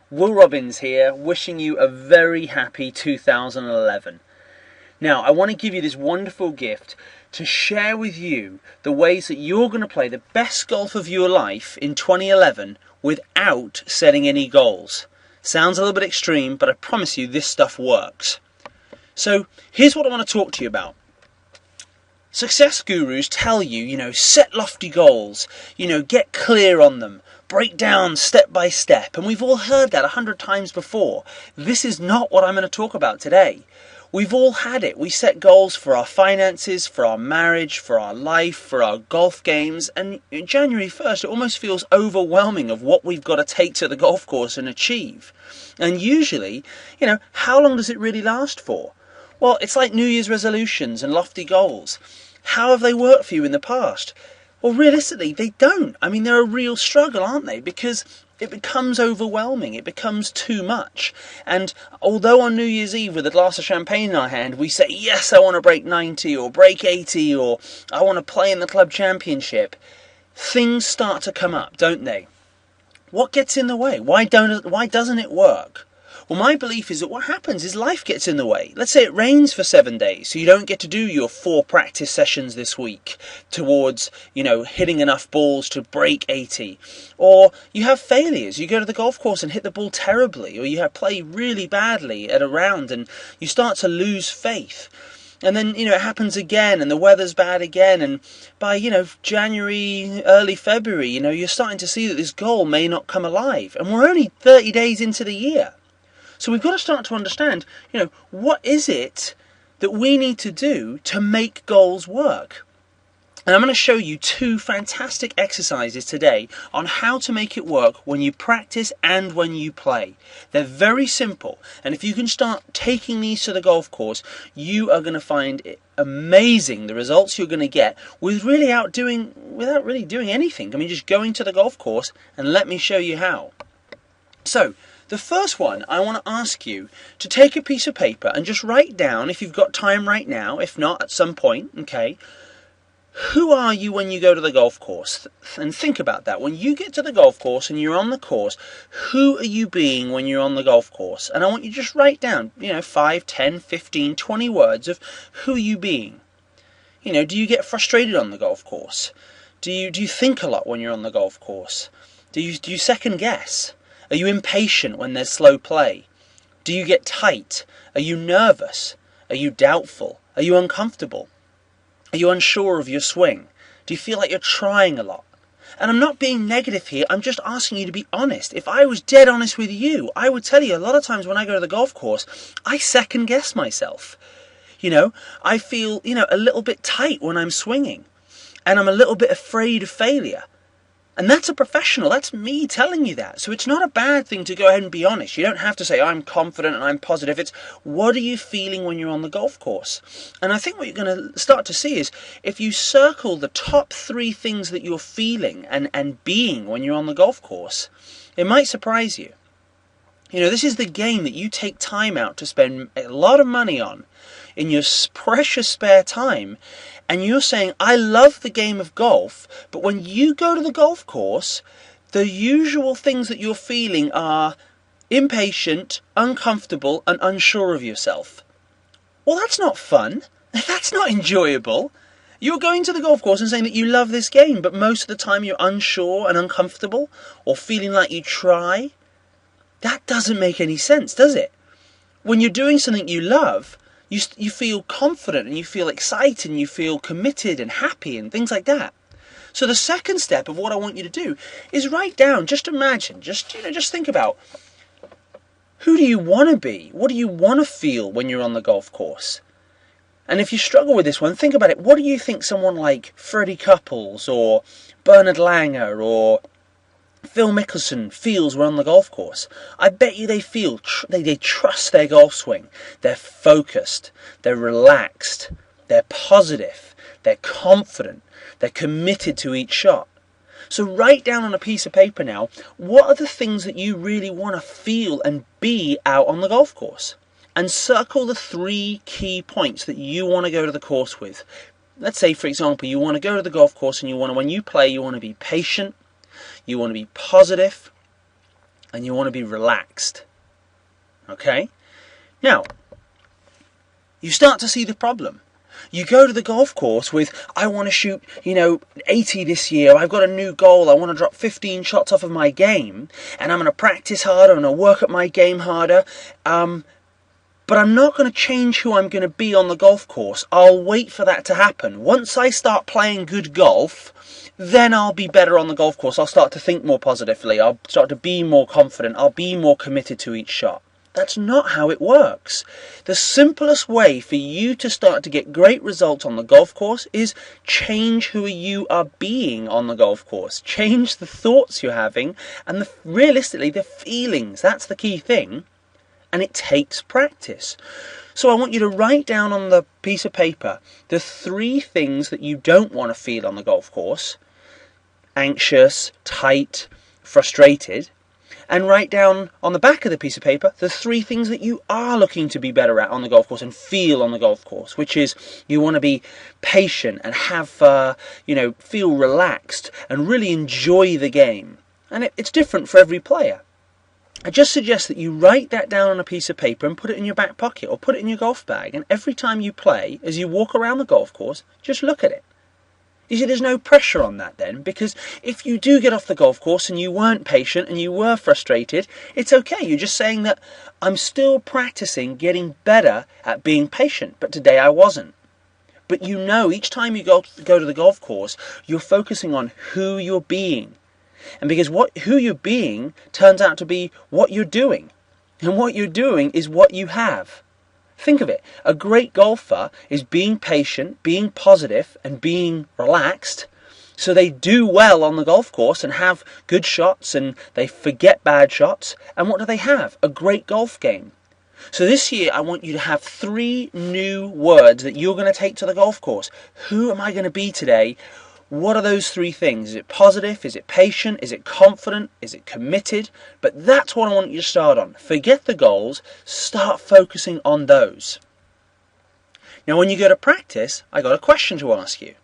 Will Robbins here, wishing you a very happy 2011. Now, I want to give you this wonderful gift to share with you the ways that you're going to play the best golf of your life in 2011 without setting any goals. Sounds a little bit extreme, but I promise you this stuff works. So, here's what I want to talk to you about. Success gurus tell you, set lofty goals, get clear on them, break down step by step, and we've all heard that 100 times before. This is not what I'm going to talk about today. We've all had it. We set goals for our finances, for our marriage, for our life, for our golf games, and January 1st it almost feels overwhelming of what we've got to take to the golf course and achieve. And usually, how long does it really last for? Well, it's like New Year's resolutions and lofty goals. How have they worked for you in the past? Well, realistically, they don't. I mean, they're a real struggle, aren't they? Because it becomes overwhelming. It becomes too much. And although on New Year's Eve with a glass of champagne in our hand, we say, yes, I want to break 90 or break 80 or I want to play in the club championship, things start to come up, don't they? What gets in the way? Why doesn't it work? Well, my belief is that what happens is life gets in the way. Let's say it rains for 7 days, so you don't get to do your 4 practice sessions this week towards, hitting enough balls to break 80. Or you have failures. You go to the golf course and hit the ball terribly, or you have play really badly at a round and you start to lose faith. And then, it happens again and the weather's bad again. And by, January, early February, you're starting to see that this goal may not come alive. And we're only 30 days into the year. So we've got to start to understand, what is it that we need to do to make goals work? And I'm going to show you 2 fantastic exercises today on how to make it work when you practice and when you play. They're very simple, and if you can start taking these to the golf course, you are going to find it amazing the results you're going to get without really doing anything. I mean, just going to the golf course and let me show you how. So, the first one, I want to ask you to take a piece of paper and just write down, if you've got time right now, if not at some point, okay, who are you when you go to the golf course? And think about that. When you get to the golf course and you're on the course, who are you being when you're on the golf course? And I want you to just write down, 5, 10, 15, 20 words of who are you being. Do you get frustrated on the golf course? Do you think a lot when you're on the golf course? Do you second guess? Are you impatient when there's slow play? Do you get tight? Are you nervous? Are you doubtful? Are you uncomfortable? Are you unsure of your swing? Do you feel like you're trying a lot? And I'm not being negative here, I'm just asking you to be honest. If I was dead honest with you, I would tell you a lot of times when I go to the golf course, I second guess myself. I feel, a little bit tight when I'm swinging. And I'm a little bit afraid of failure. And that's a professional, that's me telling you that. So it's not a bad thing to go ahead and be honest. You don't have to say, I'm confident and I'm positive. It's, what are you feeling when you're on the golf course? And I think what you're going to start to see is, if you circle the top 3 things that you're feeling and being when you're on the golf course, it might surprise you. This is the game that you take time out to spend a lot of money on in your precious spare time, and you're saying, I love the game of golf, but when you go to the golf course, the usual things that you're feeling are impatient, uncomfortable, and unsure of yourself. Well, that's not fun. That's not enjoyable. You're going to the golf course and saying that you love this game, but most of the time you're unsure and uncomfortable, or feeling like you try. That doesn't make any sense, does it? When you're doing something you love, you feel confident and you feel excited and you feel committed and happy and things like that. So the second step of what I want you to do is write down, just imagine, just think about, who do you want to be? What do you want to feel when you're on the golf course? And if you struggle with this one, think about it. What do you think someone like Freddie Couples or Bernard Langer or Phil Mickelson feels when on the golf course? I bet you they feel, they trust their golf swing. They're focused, they're relaxed, they're positive, they're confident, they're committed to each shot. So write down on a piece of paper now, what are the things that you really want to feel and be out on the golf course? And circle the 3 key points that you want to go to the course with. Let's say, for example, you want to go to the golf course and when you play, you want to be patient, you want to be positive, and you want to be relaxed. Okay? Now, you start to see the problem. You go to the golf course with, I want to shoot, 80 this year, I've got a new goal, I want to drop 15 shots off of my game, and I'm going to practice harder, I'm going to work at my game harder, but I'm not going to change who I'm going to be on the golf course. I'll wait for that to happen. Once I start playing good golf, then I'll be better on the golf course. I'll start to think more positively, I'll start to be more confident, I'll be more committed to each shot. That's not how it works. The simplest way for you to start to get great results on the golf course is change who you are being on the golf course. Change the thoughts you're having and realistically the feelings. That's the key thing. And it takes practice. So I want you to write down on the piece of paper the 3 things that you don't want to feel on the golf course. Anxious, tight, frustrated. And write down on the back of the piece of paper the 3 things that you are looking to be better at on the golf course and feel on the golf course, which is you want to be patient and have, feel relaxed and really enjoy the game. And it's different for every player. I just suggest that you write that down on a piece of paper and put it in your back pocket or put it in your golf bag. And every time you play, as you walk around the golf course, just look at it. You see, there's no pressure on that then, because if you do get off the golf course and you weren't patient and you were frustrated, it's okay. You're just saying that I'm still practicing getting better at being patient, but today I wasn't. But each time you go to the golf course, you're focusing on who you're being. And because who you're being turns out to be what you're doing. And what you're doing is what you have. Think of it. A great golfer is being patient, being positive, and being relaxed. So they do well on the golf course and have good shots and they forget bad shots. And what do they have? A great golf game. So this year I want you to have 3 new words that you're going to take to the golf course. Who am I going to be today? What are those 3 things? Is it positive? Is it patient? Is it confident? Is it committed? But that's what I want you to start on. Forget the goals. Start focusing on those. Now when you go to practice, I got a question to ask you.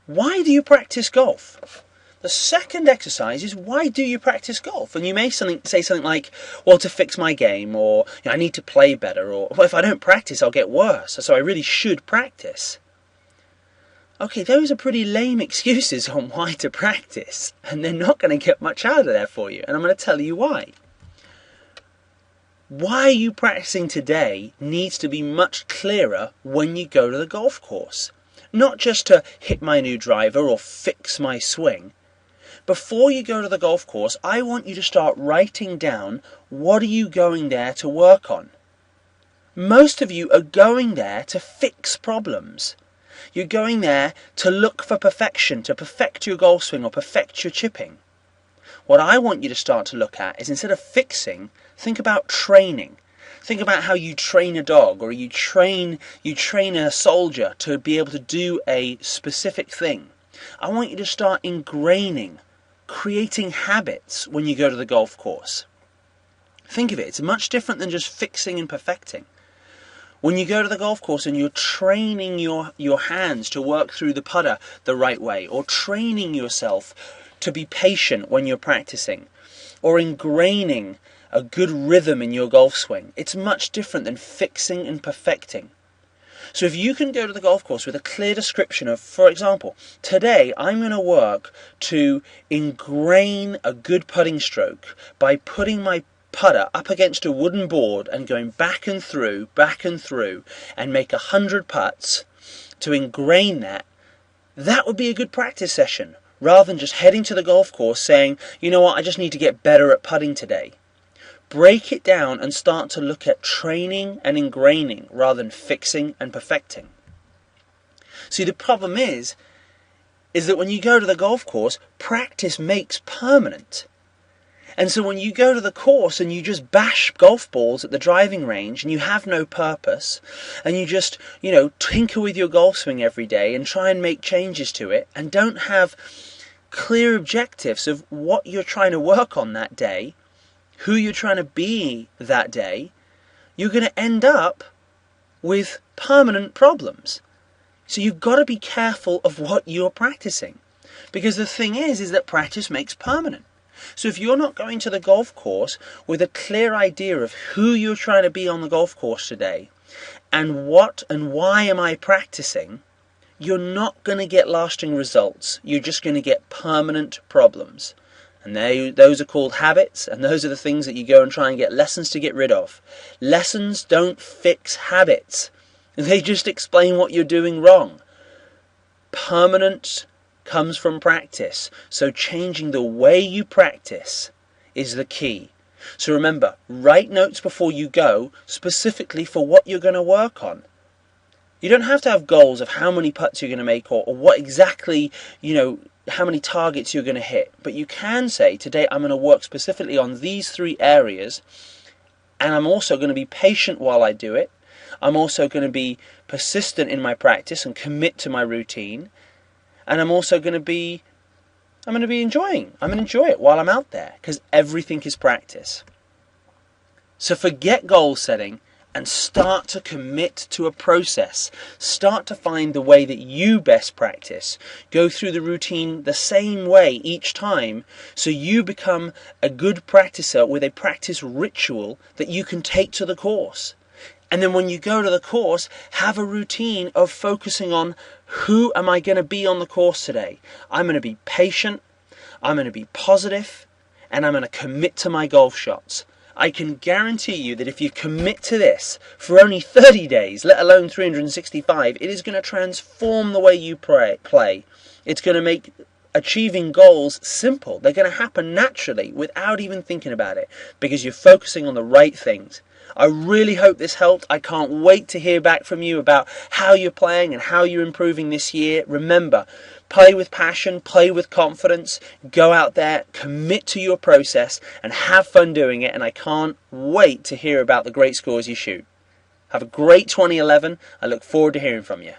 Why do you practice golf? The second exercise is, why do you practice golf? And you may say something like, well, to fix my game, or I need to play better, or well, if I don't practice, I'll get worse, so I really should practice. Okay, those are pretty lame excuses on why to practice, and they're not going to get much out of there for you, and I'm going to tell you why. Why you practicing today needs to be much clearer when you go to the golf course. Not just to hit my new driver or fix my swing. Before you go to the golf course, I want you to start writing down, what are you going there to work on? Most of you are going there to fix problems. You're going there to look for perfection, to perfect your golf swing or perfect your chipping. What I want you to start to look at is, instead of fixing, think about training. Think about how you train a dog, or you train a soldier to be able to do a specific thing. I want you to start ingraining, creating habits when you go to the golf course. Think of it, it's much different than just fixing and perfecting. When you go to the golf course and you're training your hands to work through the putter the right way, or training yourself to be patient when you're practicing, or ingraining a good rhythm in your golf swing, it's much different than fixing and perfecting. So if you can go to the golf course with a clear description of, for example, today I'm going to work to ingrain a good putting stroke by putting my putter up against a wooden board and going back and through, and make 100 putts to ingrain that, that would be a good practice session, rather than just heading to the golf course saying, you know what, I just need to get better at putting today. Break it down and start to look at training and ingraining rather than fixing and perfecting. See, the problem is that when you go to the golf course, practice makes permanent. And so when you go to the course and you just bash golf balls at the driving range and you have no purpose, and you just, tinker with your golf swing every day and try and make changes to it, and don't have clear objectives of what you're trying to work on that day, who you're trying to be that day, you're going to end up with permanent problems. So you've got to be careful of what you're practicing. Because the thing is that practice makes permanent. So if you're not going to the golf course with a clear idea of who you're trying to be on the golf course today, and what and why am I practicing, you're not going to get lasting results. You're just going to get permanent problems. And those are called habits, and those are the things that you go and try and get lessons to get rid of. Lessons don't fix habits. They just explain what you're doing wrong. Permanence comes from practice. So changing the way you practice is the key. So remember, write notes before you go, specifically for what you're going to work on. You don't have to have goals of how many putts you're going to make or what exactly, how many targets you're going to hit. But you can say, today I'm going to work specifically on these 3 areas, and I'm also going to be patient while I do it. I'm also going to be persistent in my practice and commit to my routine. And I'm also going to be enjoying. I'm going to enjoy it while I'm out there, because everything is practice. So forget goal setting and start to commit to a process. Start to find the way that you best practice. Go through the routine the same way each time, so you become a good practicer with a practice ritual that you can take to the course. And then when you go to the course, have a routine of focusing on, who am I going to be on the course today? I'm going to be patient, I'm going to be positive, and I'm going to commit to my golf shots. I can guarantee you that if you commit to this for only 30 days, let alone 365, it is going to transform the way you play. It's going to make achieving goals simple. They're going to happen naturally without even thinking about it, because you're focusing on the right things. I really hope this helped. I can't wait to hear back from you about how you're playing and how you're improving this year. Remember, play with passion, play with confidence, go out there, commit to your process, and have fun doing it. And I can't wait to hear about the great scores you shoot. Have a great 2011. I look forward to hearing from you.